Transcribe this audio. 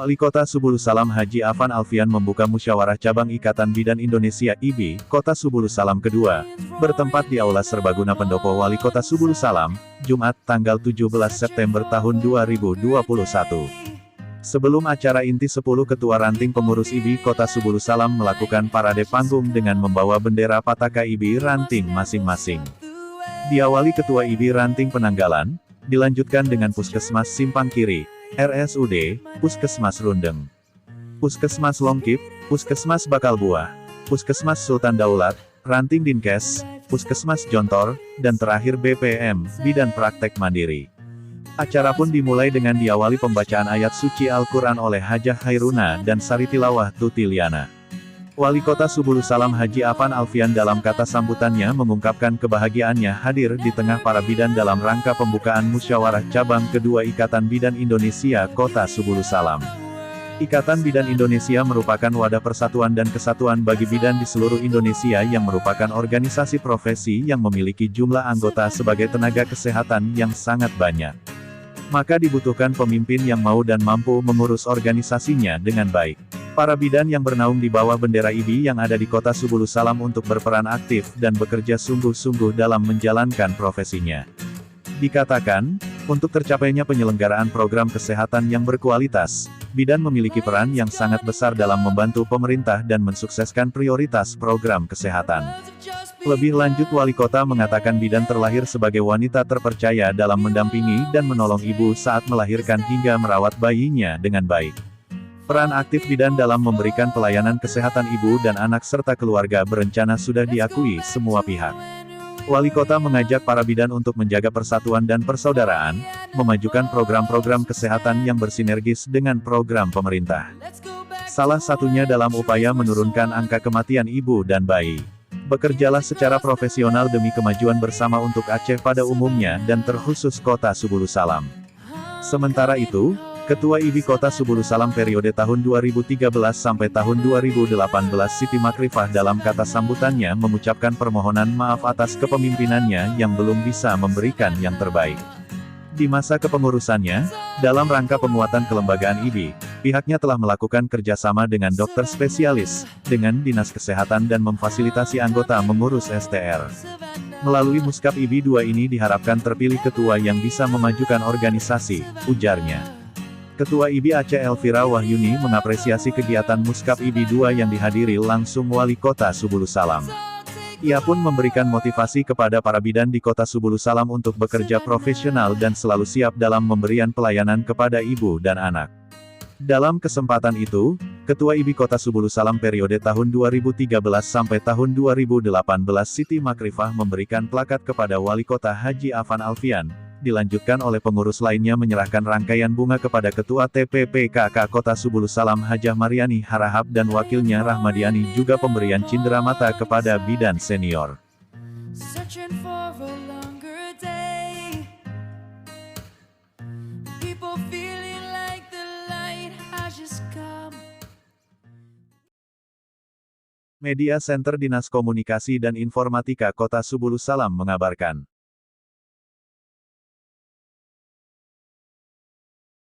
Wali Kota Subulu Salam Haji Afan Alfian membuka musyawarah cabang Ikatan Bidan Indonesia IBI, Kota Subulu Salam kedua, bertempat di Aula Serbaguna Pendopo Wali Kota Subulu Salam, Jumat, tanggal 17 September tahun 2021. Sebelum acara inti 10 Ketua Ranting Pengurus IBI Kota Subulu Salam melakukan parade panggung dengan membawa bendera Pataka IBI Ranting masing-masing. Diawali Ketua IBI Ranting Penanggalan, dilanjutkan dengan Puskesmas Simpang Kiri, RSUD, Puskesmas Rundeng, Puskesmas Longkip, Puskesmas Bakal Buah, Puskesmas Sultan Daulat, Ranting Dinkes, Puskesmas Jontor, dan terakhir BPM, Bidan Praktek Mandiri. Acara pun dimulai dengan diawali pembacaan ayat suci Al-Quran oleh Hajah Hairuna dan Saritilawah Tutiliana. Wali Kota Subulu Salam Haji Afan Alfian dalam kata sambutannya mengungkapkan kebahagiaannya hadir di tengah para bidan dalam rangka pembukaan musyawarah cabang kedua Ikatan Bidan Indonesia Kota Subulu Salam. Ikatan Bidan Indonesia merupakan wadah persatuan dan kesatuan bagi bidan di seluruh Indonesia yang merupakan organisasi profesi yang memiliki jumlah anggota sebagai tenaga kesehatan yang sangat banyak. Maka dibutuhkan pemimpin yang mau dan mampu mengurus organisasinya dengan baik. Para bidan yang bernaung di bawah bendera IBI yang ada di Kota Subulu Salam untuk berperan aktif dan bekerja sungguh-sungguh dalam menjalankan profesinya. Dikatakan, untuk tercapainya penyelenggaraan program kesehatan yang berkualitas, bidan memiliki peran yang sangat besar dalam membantu pemerintah dan mensukseskan prioritas program kesehatan. Lebih lanjut Wali Kota mengatakan bidan terlahir sebagai wanita terpercaya dalam mendampingi dan menolong ibu saat melahirkan hingga merawat bayinya dengan baik. Peran aktif bidan dalam memberikan pelayanan kesehatan ibu dan anak serta keluarga berencana sudah diakui semua pihak. Wali Kota mengajak para bidan untuk menjaga persatuan dan persaudaraan, memajukan program-program kesehatan yang bersinergis dengan program pemerintah. Salah satunya dalam upaya menurunkan angka kematian ibu dan bayi. Bekerjalah secara profesional demi kemajuan bersama untuk Aceh pada umumnya dan terkhusus Kota Subulu Salam. Sementara itu, Ketua IBI Kota Subulu Salam periode tahun 2013 sampai tahun 2018 Siti Makrifah dalam kata sambutannya mengucapkan permohonan maaf atas kepemimpinannya yang belum bisa memberikan yang terbaik. Di masa kepengurusannya, dalam rangka penguatan kelembagaan IBI, pihaknya telah melakukan kerjasama dengan dokter spesialis, dengan Dinas Kesehatan dan memfasilitasi anggota mengurus STR. Melalui Muskap IBI 2 ini diharapkan terpilih ketua yang bisa memajukan organisasi, ujarnya. Ketua IBI Aceh Elvira Wahyuni mengapresiasi kegiatan Muskap IBI 2 yang dihadiri langsung Wali Kota Subulu Salam. Ia pun memberikan motivasi kepada para bidan di Kota Subulu Salam untuk bekerja profesional dan selalu siap dalam memberikan pelayanan kepada ibu dan anak. Dalam kesempatan itu, Ketua IBI Kota Subulu Salam periode tahun 2013 sampai tahun 2018 Siti Makrifah memberikan plakat kepada Wali Kota Haji Afan Alfian. Dilanjutkan oleh pengurus lainnya menyerahkan rangkaian bunga kepada Ketua TPPKK Kota Subulu Salam Hajah Mariani Harahap dan wakilnya Rahmadiani juga pemberian cindera mata kepada bidan senior. Media Center Dinas Komunikasi dan Informatika Kota Subulu Salam mengabarkan.